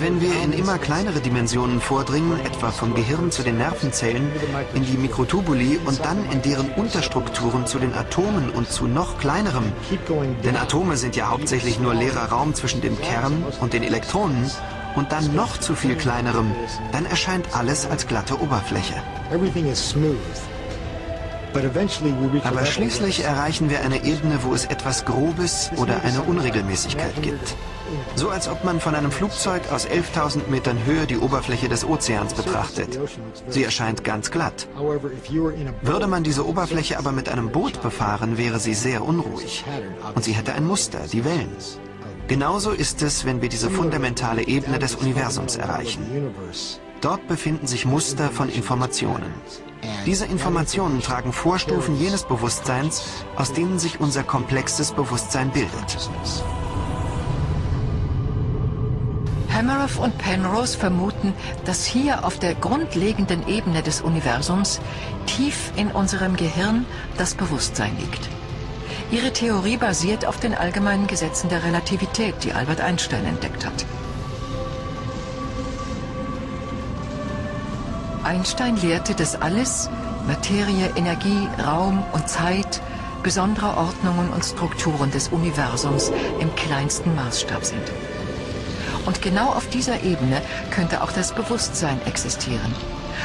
wenn wir in immer kleinere Dimensionen vordringen, etwa vom Gehirn zu den Nervenzellen, in die Mikrotubuli und dann in deren Unterstrukturen zu den Atomen und zu noch kleinerem, denn Atome sind ja hauptsächlich nur leerer Raum zwischen dem Kern und den Elektronen, und dann noch zu viel kleinerem, dann erscheint alles als glatte Oberfläche. Aber schließlich erreichen wir eine Ebene, wo es etwas Grobes oder eine Unregelmäßigkeit gibt. So als ob man von einem Flugzeug aus 11.000 Metern Höhe die Oberfläche des Ozeans betrachtet. Sie erscheint ganz glatt. Würde man diese Oberfläche aber mit einem Boot befahren, wäre sie sehr unruhig. Und sie hätte ein Muster, die Wellen. Genauso ist es, wenn wir diese fundamentale Ebene des Universums erreichen. Dort befinden sich Muster von Informationen. Diese Informationen tragen Vorstufen jenes Bewusstseins, aus denen sich unser komplexes Bewusstsein bildet. Hameroff und Penrose vermuten, dass hier auf der grundlegenden Ebene des Universums tief in unserem Gehirn das Bewusstsein liegt. Ihre Theorie basiert auf den allgemeinen Gesetzen der Relativität, die Albert Einstein entdeckt hat. Einstein lehrte, dass alles, Materie, Energie, Raum und Zeit, besondere Ordnungen und Strukturen des Universums im kleinsten Maßstab sind. Und genau auf dieser Ebene könnte auch das Bewusstsein existieren,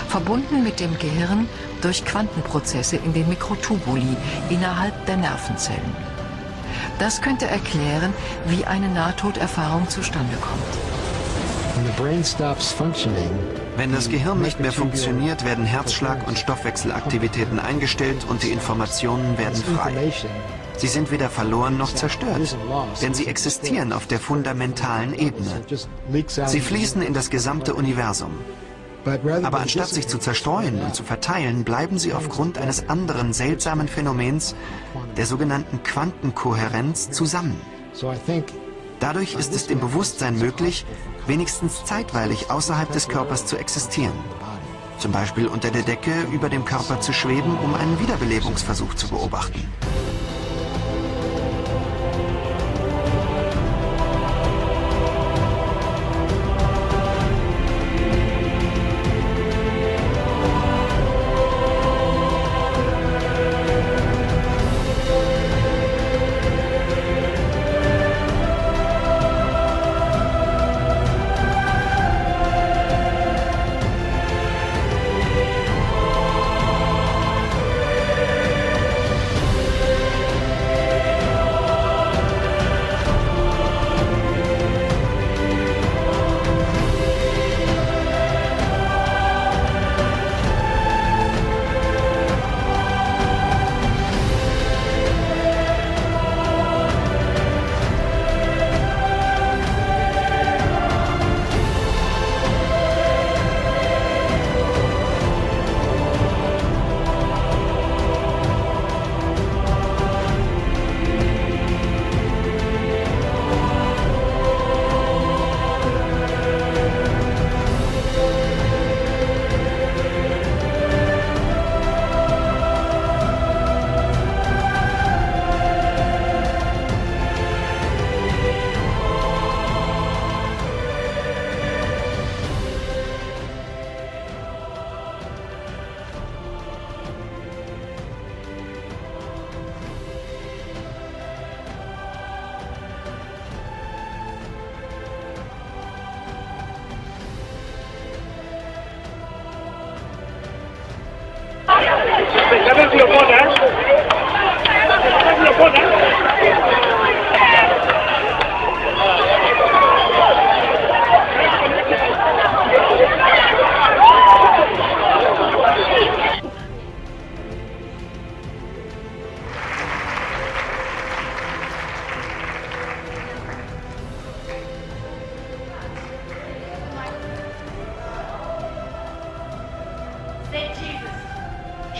verbunden mit dem Gehirn durch Quantenprozesse in den Mikrotubuli innerhalb der Nervenzellen. Das könnte erklären, wie eine Nahtoderfahrung zustande kommt. Wenn das Gehirn nicht mehr funktioniert, werden Herzschlag und Stoffwechselaktivitäten eingestellt und die Informationen werden frei. Sie sind weder verloren noch zerstört, denn sie existieren auf der fundamentalen Ebene. Sie fließen in das gesamte Universum. Aber anstatt sich zu zerstreuen und zu verteilen, bleiben sie aufgrund eines anderen seltsamen Phänomens, der sogenannten Quantenkohärenz, zusammen. Dadurch ist es dem Bewusstsein möglich, wenigstens zeitweilig außerhalb des Körpers zu existieren. Zum Beispiel unter der Decke über dem Körper zu schweben, um einen Wiederbelebungsversuch zu beobachten.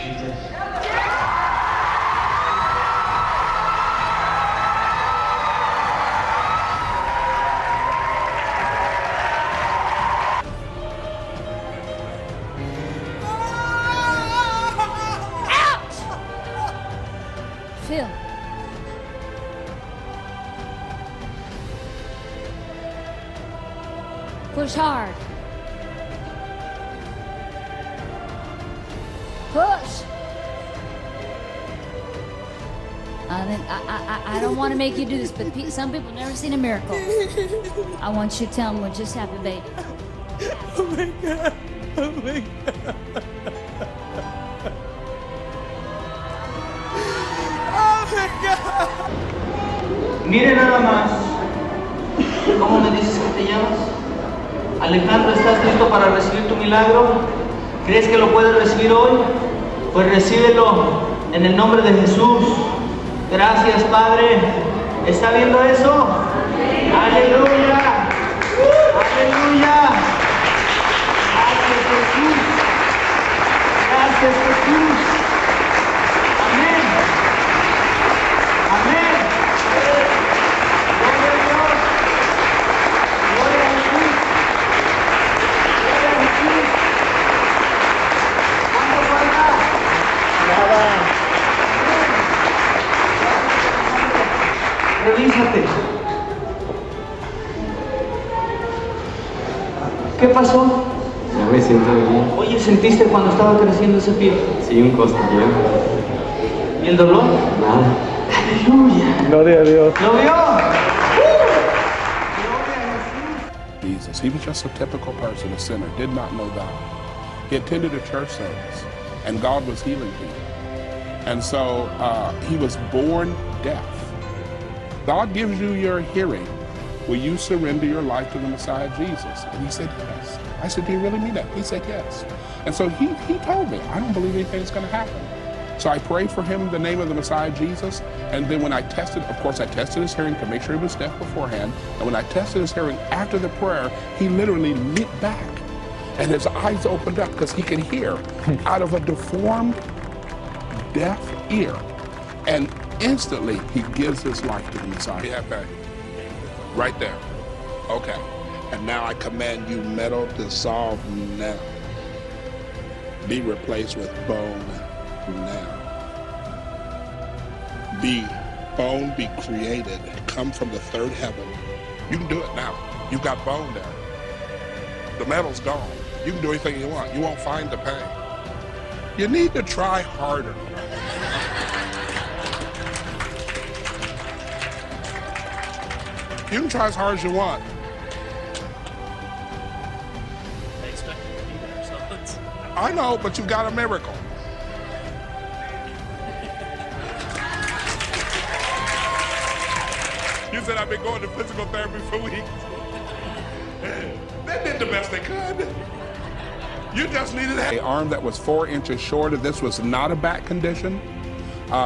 Jesus. Push hard. Push. I don't want to make you do this, but some people have never seen a miracle. I want you to tell them what just happened, baby. Oh my God. Oh my God. Oh my God. Mire nada más. ¿Cómo me dices que te llamas? Alejandro, ¿estás listo para recibir tu milagro? ¿Crees que lo puedes recibir hoy? Pues recíbelo en el nombre de Jesús. Gracias, Padre. ¿Está viendo eso? Aleluya. Aleluya. Gracias, Jesús. Gracias, Jesús. Amén. Amén. Gloria a Dios. Gloria a Jesús. Gloria a Jesús. ¿Cuánto falta? Nada. Revísate. ¿Qué pasó? Ya me siento bien. Oye, ¿sentiste cuando estaba creciendo ese pie? Sí, un costillero. ¿Y el dolor? Nada. ¡Aleluya! Gloria a Dios. ¿Lo vio? Jesus. He was just a typical person, a sinner, did not know God. He attended a church service, and God was healing people. And so he was born deaf. God gives you your hearing. Will you surrender your life to the Messiah Jesus? And he said, yes. I said, do you really mean that? He said, yes. And so he told me, I don't believe anything's going to happen. So I prayed for him in the name of the Messiah Jesus. And then when I tested, of course, I tested his hearing to make sure he was deaf beforehand. And when I tested his hearing after the prayer, he literally leaped back. And his eyes opened up because he could hear out of a deformed, deaf ear. And instantly, he gives his life to the Messiah. Yeah, back. Right there. Okay. And now I command you, metal, dissolve now. Be replaced with bone now. Be bone, be created. Come from the third heaven. You can do it now. You've got bone there. The metal's gone. You can do anything you want. You won't find the pain. You need to try harder. You can try as hard as you want. I expected to be there, so it's... I know, but you got a miracle. You said I've been going to physical therapy for weeks. They did the best they could. You just needed an arm that was 4 inches shorter. This was not a back condition.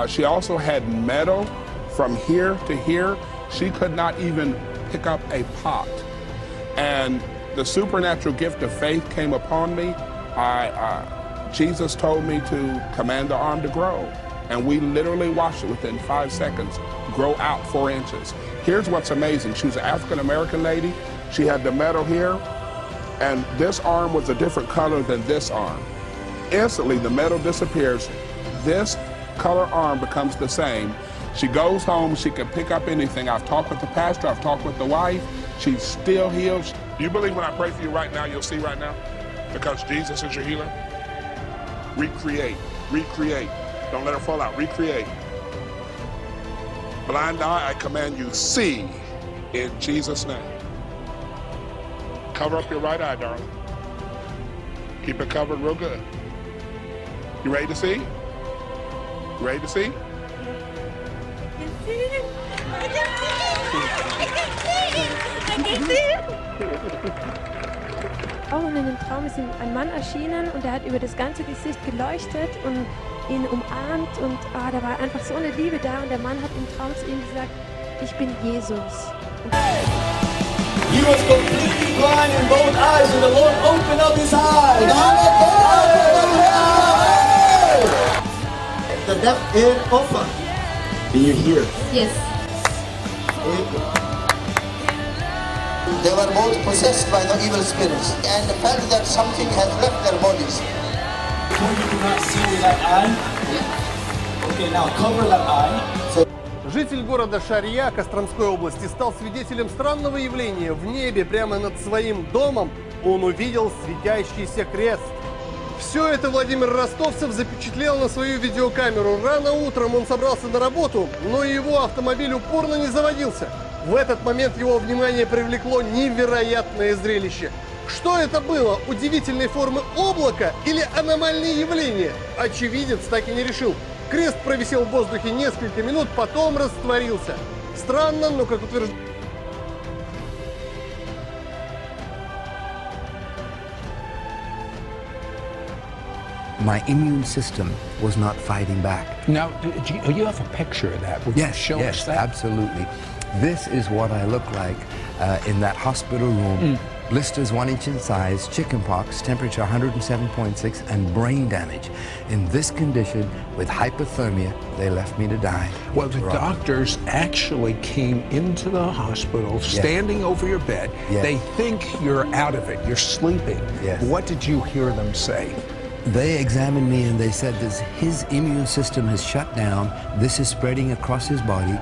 She also had metal from here to here. She could not even pick up a pot. And the supernatural gift of faith came upon me. Jesus told me to command the arm to grow. And we literally watched it within 5 seconds grow out 4 inches. Here's what's amazing. She was an African-American lady. She had the metal here. And this arm was a different color than this arm. Instantly, the metal disappears. This color arm becomes the same. She goes home, she can pick up anything. I've talked with the pastor, I've talked with the wife. She's still healed. Do you believe when I pray for you right now, you'll see right now? Because Jesus is your healer? Recreate, recreate. Don't let her fall out, recreate. Blind eye, I command you, see in Jesus' name. Cover up your right eye, darling. Keep it covered real good. You ready to see? You ready to see? Auch in dem Traum ist ihm ein Mann erschienen und er hat über das ganze Gesicht geleuchtet und ihn umarmt und da war einfach so eine Liebe da und der Mann hat im Traum zu ihm gesagt, ich bin Jesus. He was completely blind in both eyes and the Lord opened up his eyes. The deaf ear open. Can you hear? Yes. They were both possessed by the evil spirits and felt that something has left their bodies. You do not see with that eye? Okay, now cover that eye. So Житель города Шарья Костромской области стал свидетелем странного явления. В небе прямо над своим домом он увидел светящийся крест. Все это Владимир Ростовцев запечатлел на свою видеокамеру. Рано утром он собрался на работу, но его автомобиль упорно не заводился. В этот момент его внимание привлекло невероятное зрелище. Что это было? Удивительной формы облако или аномальные явления? Очевидец так и не решил. Крест провисел в воздухе несколько минут, потом растворился. Странно, но, как утверждает... My immune system was not fighting back. Now, you have a picture of that. Would you show us that? Absolutely. This is what I look like in that hospital room. Blisters 1 inch in size, chickenpox, temperature 107.6, and brain damage. In this condition, with hypothermia, they left me to die. Well, the doctors actually came into the hospital, standing over your bed. They think you're out of it, you're sleeping. What did you hear them say? They examined me and they said that his immune system has shut down. This is spreading across his body.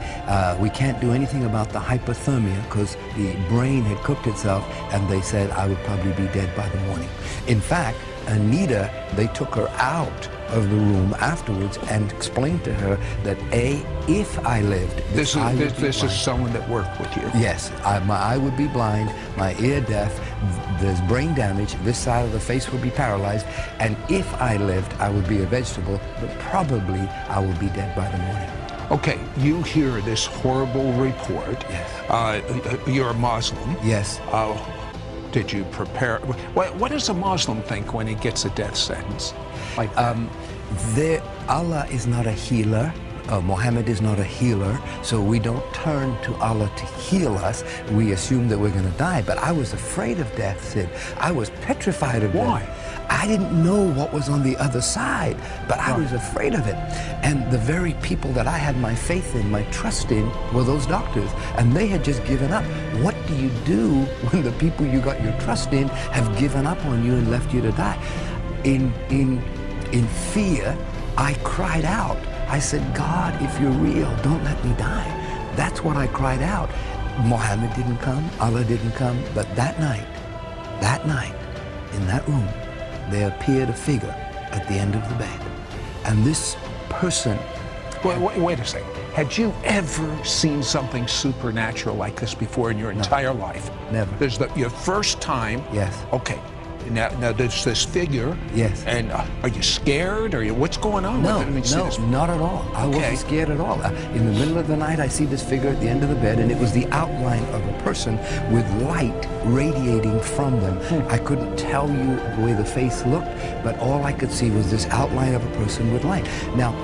We can't do anything about the hypothermia because the brain had cooked itself, and they said I would probably be dead by the morning. In fact, Anita, they took her out of the room afterwards and explained to her that if I lived, this is someone that worked with you. Yes, my eye would be blind, my ear deaf, there's brain damage, this side of the face would be paralyzed, and if I lived, I would be a vegetable, but probably I would be dead by the morning. Okay, you hear this horrible report. Yes. You're a Muslim. Yes. Did you prepare? What does a Muslim think when he gets a death sentence? Like Allah is not a healer. Muhammad is not a healer, so we don't turn to Allah to heal us. We assume that we're going to die. But I was afraid of death, Sid. I was petrified of death. Why? I didn't know what was on the other side, but I was afraid of it. And the very people that I had my faith in, my trust in, were those doctors. And they had just given up. What do you do when the people you got your trust in have given up on you and left you to die? In fear, I cried out. I said, God, if you're real, don't let me die. That's what I cried out. Muhammad didn't come, Allah didn't come, but that night, in that room, there appeared a figure at the end of the bed. And this person... Wait a second. Had you ever seen something supernatural like this before in your entire life? Never. There's your first time? Yes. Okay. Now there's this figure. Yes. And are you scared? What's going on? No, not at all. I wasn't scared at all. In the middle of the night, I see this figure at the end of the bed, and it was the outline of a person with light radiating from them. I couldn't tell you the way the face looked, but all I could see was this outline of a person with light. Now,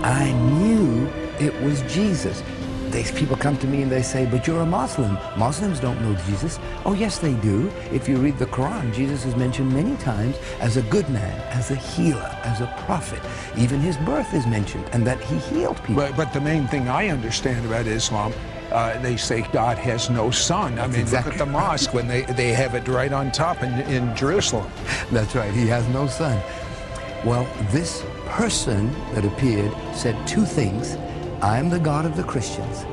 I knew it was Jesus. These people come to me and they say, but you're a Muslim. Muslims don't know Jesus. Oh, yes, they do. If you read the Quran, Jesus is mentioned many times as a good man, as a healer, as a prophet. Even his birth is mentioned, and that he healed people. But the main thing I understand about Islam, they say God has no son. I mean, look at the mosque when they have it right on top in Jerusalem. That's right, he has no son. Well, this person that appeared said two things. I'm the God of the Christians,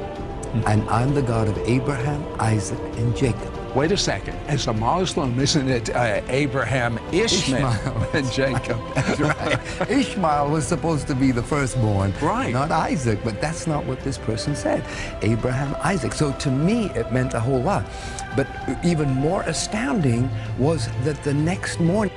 and I'm the God of Abraham, Isaac, and Jacob. Wait a second. As a Muslim, isn't it Abraham, Ishmael, and Jacob? That's right. Ishmael was supposed to be the firstborn, not Isaac, but that's not what this person said. Abraham, Isaac. So to me, it meant a whole lot. But even more astounding was that the next morning,